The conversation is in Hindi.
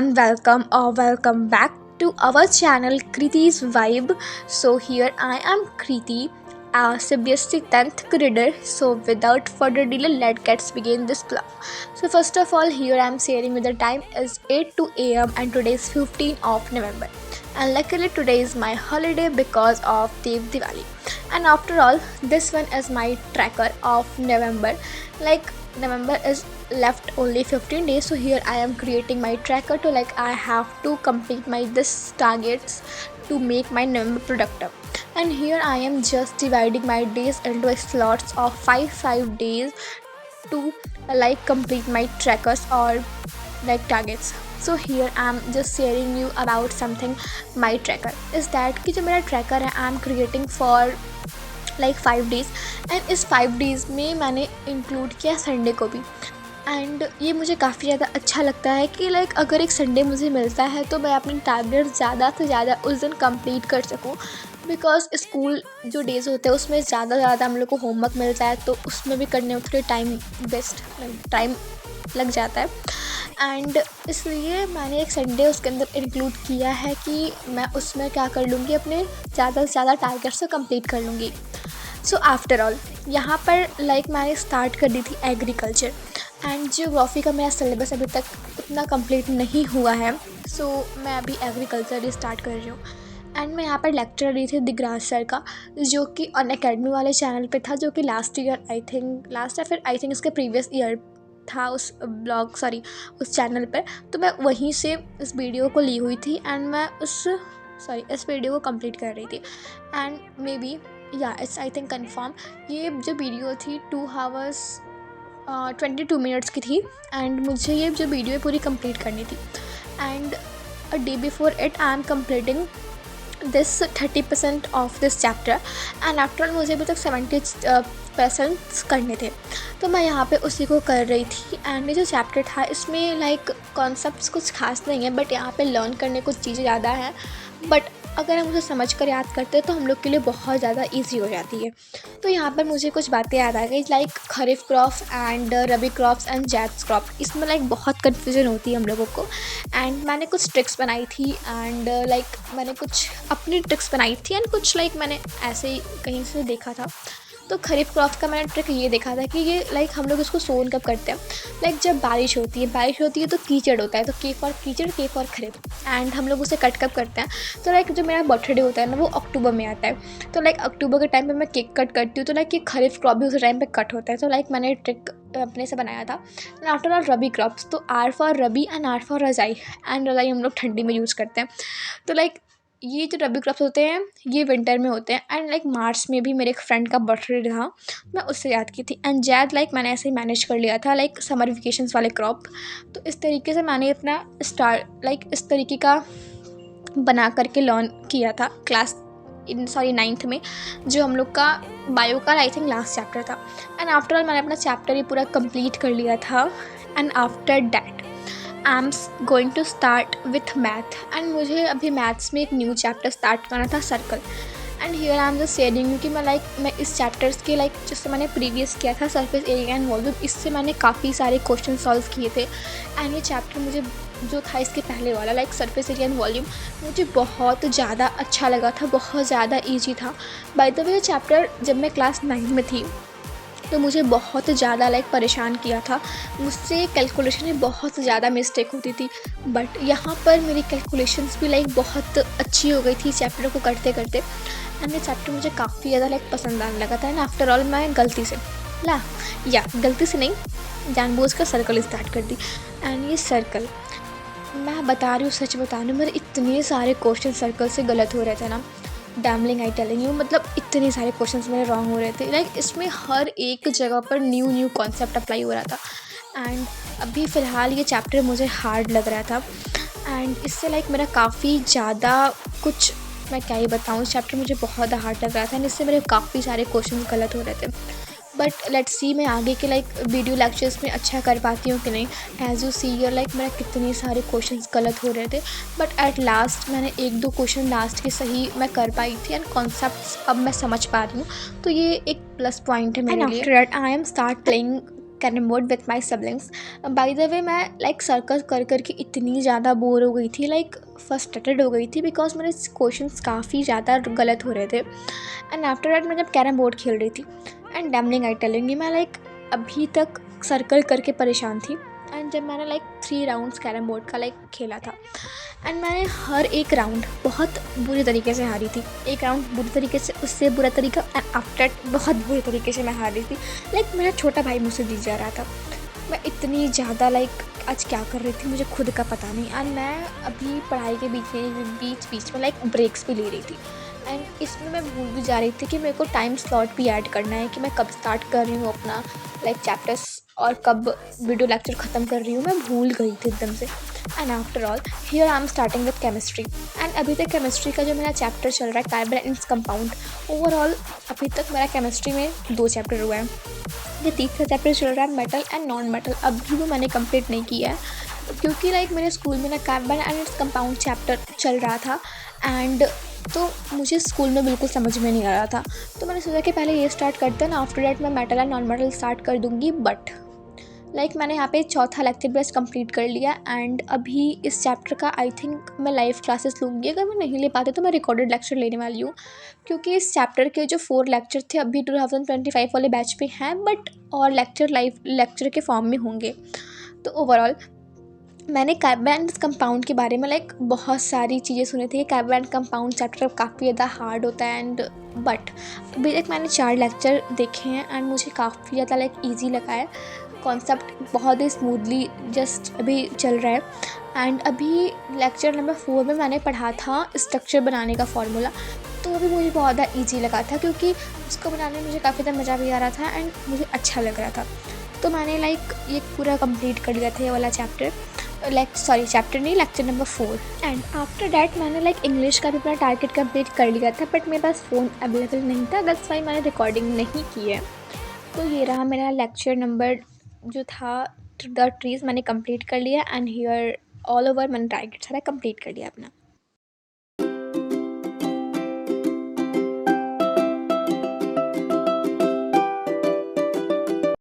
everyone, welcome or welcome back to our channel Kriti's Vibe. So here I am Kriti, a CBSE 10th grader. So without further delay, let's begin this vlog. So first of all, here I am sharing with the time is 8 a.m. and today is 15th of November. And luckily today is my holiday because of Dev Diwali. And after all, this one is my tracker of November. Like November is left only 15 days, so here I am creating my tracker to I have to complete my this targets to make my November productive. And here I am just dividing my days into slots of 5 days to complete my trackers or targets. So here I am just sharing you about something. My tracker is that कि जो मेरा tracker है I am creating for 5 days and इस 5 days में मैंने इंक्लूड किया संडे को भी. एंड ये मुझे काफ़ी ज़्यादा अच्छा लगता है कि अगर एक संडे मुझे मिलता है तो मैं अपनी टारगेट ज़्यादा से ज़्यादा उस दिन कंप्लीट कर सकूं. बिकॉज स्कूल जो डेज़ होते हैं उसमें ज़्यादा हम लोग को होमवर्क मिलता है तो उसमें भी करने में थोड़ी टाइम लग जाता है. एंड इसलिए मैंने एक संडे उसके अंदर इंक्लूड किया है कि मैं उसमें क्या कर लूँगी, अपने ज़्यादा से ज़्यादा टारगेट्स को कंप्लीट कर लूँगी. सो आफ्टर ऑल यहाँ पर मैंने स्टार्ट कर दी थी एग्रीकल्चर एंड जियोग्राफी का मेरा सिलेबस अभी तक उतना कंप्लीट नहीं हुआ है. सो मैं अभी एग्रीकल्चर ही स्टार्ट कर रही हूँ. एंड मैं यहाँ पर लेक्चर ली थी दिग्राज सर का, जो कि अनअकैडमी वाले चैनल पे था, जो कि लास्ट ईयर आई थिंक इसके प्रीवियस ईयर था उस उस चैनल पर. तो मैं वहीं से इस वीडियो को ली हुई थी एंड मैं इस वीडियो को कंप्लीट कर रही थी. And may be it's I think confirm ये जो वीडियो थी 2 hours 22 minutes की थी एंड मुझे ये जो वीडियो है पूरी कंप्लीट करनी थी. And a day before it I am completing this 30% of this chapter and after all मुझे अभी तक 70% करने थे. तो मैं यहाँ पे उसी को कर रही थी. एंड ये जो चैप्टर था इसमें कॉन्सेप्ट्स कुछ खास नहीं है, बट यहाँ पे लर्न करने कुछ चीज़ें ज़्यादा हैं. बट अगर हम उसे समझ कर याद करते हैं तो हम लोग के लिए बहुत ज़्यादा ईजी हो जाती है. तो यहाँ पर मुझे कुछ बातें याद आ गई kharif crop and rabi crops and zaid crop. इसमें बहुत कन्फ्यूजन होती है हम लोगों को. एंड मैंने कुछ ट्रिक्स बनाई थी एंड मैंने कुछ अपनी ट्रिक्स बनाई थी एंड कुछ मैंने ऐसे ही कहीं से देखा था. तो खरीफ क्रॉप का मैंने ट्रिक ये देखा था कि ये हम लोग इसको सोन कब करते हैं, जब बारिश होती है तो कीचड़ होता है, तो के फॉर कीचड़, के फॉर खरीफ. एंड हम लोग उसे कट कब करते हैं, तो जो मेरा बर्थडे होता है ना वो अक्टूबर में आता है. तो अक्टूबर के टाइम पे मैं केक कट करती हूँ, तो ये खरीफ क्रॉप भी उस टाइम पे कट होता है. तो मैंने ट्रिक अपने से बनाया था. And after all rabi crops, तो R for rabi and R for razai. And रज़ाई हम लोग ठंडी में यूज़ करते हैं. तो ये जो रबी क्रॉप्स होते हैं ये विंटर में होते हैं. एंड मार्च में भी मेरे एक फ्रेंड का बर्थडे था, मैं उससे याद की थी. एंड जैद मैंने ऐसे ही मैनेज कर लिया था समर वेकेशंस वाले क्रॉप. तो इस तरीके से मैंने अपना इस तरीके का बना करके लर्न किया था क्लास 9th में, जो हम लोग का बायो का आई थिंक लास्ट चैप्टर था. एंड आफ्टर ऑल मैंने अपना चैप्टर ही पूरा कंप्लीट कर लिया था. And after that I am going to start with math. And मुझे अभी मैथ्स में एक न्यू चैप्टर स्टार्ट करना था, circle. And here I am just sharing you कि मैं इस चैप्टर्स के जिससे मैंने प्रीवियस किया था सरफेस एरिया एंड वॉल्यूम, इससे मैंने काफ़ी सारे क्वेश्चन सॉल्व किए थे. एंड ये चैप्टर मुझे जो था इसके पहले वाला सरफेस एरिया एंड वॉल्यूम मुझे बहुत ज़्यादा अच्छा लगा था, बहुत ज़्यादा ईजी था. बाय द वे ये चैप्टर जब मैं क्लास 9 में थी तो मुझे बहुत ज़्यादा परेशान किया था. मुझसे कैलकुलेशन में बहुत ज़्यादा मिस्टेक होती थी, बट यहाँ पर मेरी कैलकुलेशंस भी बहुत अच्छी हो गई थी चैप्टर को करते करते. एंड ये चैप्टर मुझे काफ़ी ज़्यादा ऑल आने लगा था. एंड आफ्टर ऑल मैं गलती से नहीं जानबूझ कर सर्कल स्टार्ट कर दी. एंड ये सर्कल मैं बता रही हूँ, सच बता रही हूँ, मेरे इतने सारे क्वेश्चन सर्कल से गलत हो रहे थे ना, डैमलिंग आई टेलिंग यू, इतने सारे क्वेश्चंस मेरे रॉन्ग हो रहे थे. इसमें हर एक जगह पर न्यू कॉन्सेप्ट अप्लाई हो रहा था. एंड अभी फ़िलहाल ये चैप्टर मुझे हार्ड लग रहा था. एंड इससे मेरा काफ़ी ज़्यादा कुछ, मैं क्या ही बताऊँ, चैप्टर मुझे बहुत हार्ड लग रहा था. एंड इससे मेरे काफ़ी सारे क्वेश्चन गलत हो रहे थे. बट लेट्स सी मैं आगे के वीडियो लेक्चर्स में अच्छा कर पाती हूँ कि नहीं. एज यू सी यर मेरा कितने सारे क्वेश्चंस गलत हो रहे थे, बट एट लास्ट मैंने 1-2 क्वेश्चन लास्ट के सही मैं कर पाई थी. एंड कॉन्सेप्ट्स अब मैं समझ पा रही हूँ, तो ये एक प्लस पॉइंट है मेरे लिए. After that I am start playing carrom board with my siblings. By the way मैं लाइक सर्कल कर करके इतनी ज़्यादा बोर हो गई थी, लाइक फ्रस्ट्रेटेड हो गई थी बिकॉज मेरे क्वेश्चंस काफ़ी ज़्यादा गलत हो रहे थे। एंड आफ्टर दैट मैं जब कैरम बोर्ड खेल रही थी एंड डैमलिंग आई टेलिंग यू, मैं लाइक अभी तक सर्कल करके परेशान थी। एंड जब मैंने लाइक 3 राउंड्स कैरम बोर्ड का लाइक खेला था एंड मैंने हर एक राउंड बहुत बुरी तरीके से हारी थी। एक राउंड बुरी तरीके से, उससे बुरा तरीका, एंड आफ्टर बहुत बुरी तरीके से मैं हार रही थी। लाइक मेरा छोटा भाई मुझसे जीत जा रहा था। मैं इतनी ज़्यादा लाइक आज क्या कर रही थी मुझे खुद का पता नहीं। एंड मैं अभी पढ़ाई के बीच में लाइक ब्रेक्स भी ले रही थी। एंड इसमें मैं भूल भी जा रही थी कि मेरे को टाइम स्लॉट भी ऐड करना है कि मैं कब स्टार्ट कर रही हूँ अपना लाइक चैप्टर्स और कब वीडियो लेक्चर ख़त्म कर रही हूँ। मैं भूल गई थी एकदम से। And after all here I am starting with chemistry. And अभी तक केमिस्ट्री का जो मेरा चैप्टर चल रहा है carbon and its compound, overall अभी तक मेरा केमिस्ट्री में 2 चैप्टर हुए हैं। ये तीसरा चैप्टर चल रहा है मेटल एंड नॉन मेटल, अभी वो मैंने कंप्लीट नहीं किया है क्योंकि लाइक मेरे स्कूल में ना carbon and its compound chapter चल रहा था एंड तो मुझे स्कूल में बिल्कुल समझ में नहीं आ रहा था। तो मैंने सोचा कि पहले ये स्टार्ट करते हैं ना, आफ्टर दैट मैं metal and non metal start कर दूँगी। बट लाइक मैंने यहाँ पे चौथा लेक्चर बेस्ट कंप्लीट कर लिया एंड अभी इस चैप्टर का आई थिंक मैं लाइव क्लासेस लूँगी। अगर मैं नहीं ले पाती तो मैं रिकॉर्डेड लेक्चर लेने वाली हूँ क्योंकि इस चैप्टर के जो 4 लेक्चर थे अभी 2025 वाले बैच पे हैं, बट और लेक्चर लाइव लेक्चर के फॉर्म में होंगे। तो ओवरऑल मैंने कार्बन एंड कंपाउंड के बारे में लाइक बहुत सारी चीज़ें सुनी थी। कार्बन एंड कंपाउंड चैप्टर काफ़ी ज़्यादा हार्ड होता है एंड बट अभी तक मैंने 4 लेक्चर देखे हैं एंड मुझे काफ़ी ज़्यादा लाइक ईजी लगा है। कॉन्सेप्ट बहुत ही स्मूथली जस्ट अभी चल रहा है। एंड अभी लेक्चर नंबर 4 में मैंने पढ़ा था स्ट्रक्चर बनाने का फॉर्मूला, तो अभी मुझे बहुत ज़्यादा ईजी लगा था क्योंकि उसको बनाने में मुझे काफ़ी ज़्यादा मज़ा भी आ रहा था एंड मुझे अच्छा लग रहा था। तो मैंने लाइक ये पूरा कंप्लीट कर लिया था ये वाला चैप्टर, चैप्टर नहीं, lecture number 4। And after that मैंने लाइक इंग्लिश का भी अपना टारगेट कंप्लीट कर लिया था, बट मेरे पास फ़ोन अवेलेबल नहीं था, दैट्स वाई मैंने रिकॉर्डिंग नहीं की है। तो ये रहा मेरा लेक्चर नंबर जो था द ट्रीज़, मैंने कंप्लीट कर लिया एंड हियर ऑल ओवर मैंने टारगेट सारा कंप्लीट कर लिया अपना।